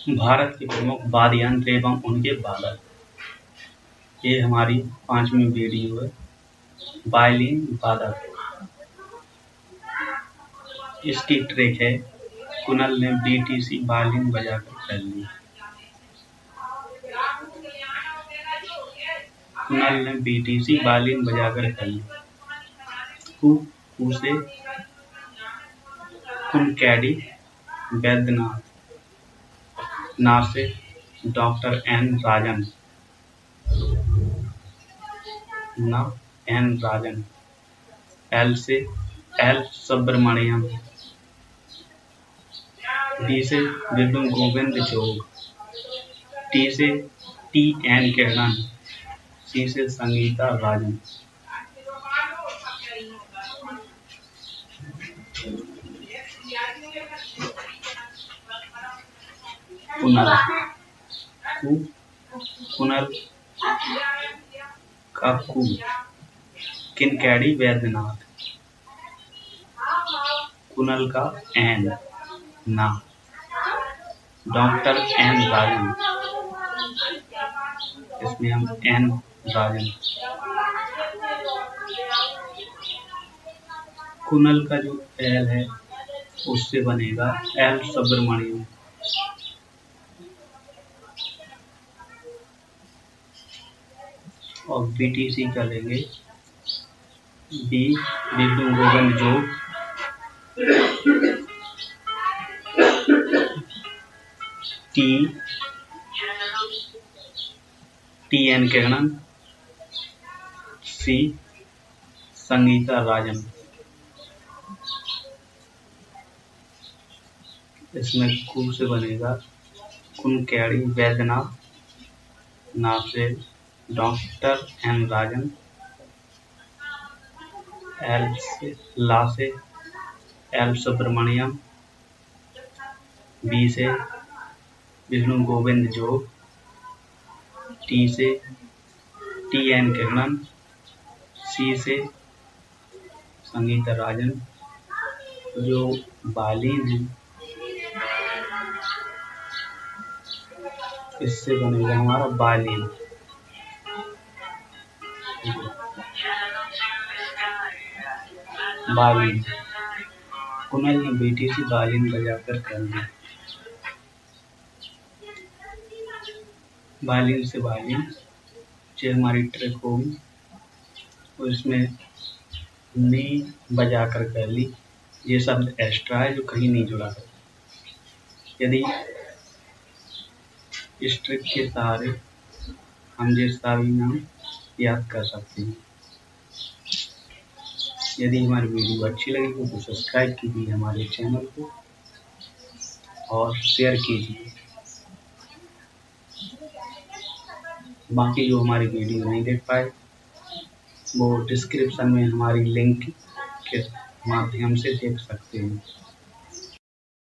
भारत के प्रमुख वाद्य यंत्र एवं उनके वादक। ये हमारी 5वीं वीडियो है। वायलिन वादक, इसकी ट्रिक है कुनल ने बीटीसी वायलिन बजाकर कर ली। कुनल ने बीटीसी वायलिन बजाकर कर ली। कु से कुनकैडी वैद्यनाथ, ना से डॉक्टर एन राजन, एल से एल सुब्रमण्यम, बी से विष्णु गोविंद जोग, टी से टी एन किरण, सी से संगीता राजन। कुनल का कु, किनकैडी वैद्यनाथ, कुनल का एन, ना, डॉक्टर एन राजन, इसमें हम एन राजन। कुनल का जो एल है उससे बनेगा एल सुब्रमण्यम। और बीटीसी का लेंगे बी विष्णु गोविंद जोग, टी एन किरण, सी संगीता राजन। इसमें कु से बनेगा कुनकैडी वैद्यनाथ, ना से डॉक्टर एन राजन, एल से ला से एल सुब्रमण्यम, बी से विष्णु गोविंद जोग, टी से टी एन किरण, सी से संगीता राजन। जो वायलिन है इससे बनेगा हमारा वायलिन। वायलिन, कुनल ने बीटीसी वायलिन बजाकर कर ली। वायलिन से वायलिन जो हमारी ट्रिक होगी और इसमें नी बजाकर कर ली। ये शब्द एक्स्ट्रा है जो कहीं नहीं जुड़ा है। यदि इस ट्रिक के सहारे हम ये सभी नाम याद कर सकते हैं। यदि हमारी वीडियो अच्छी लगी हो तो सब्सक्राइब कीजिए हमारे चैनल को और शेयर कीजिए। बाकी जो हमारी वीडियो नहीं देख पाए वो डिस्क्रिप्शन में हमारी लिंक के माध्यम से देख सकते हैं।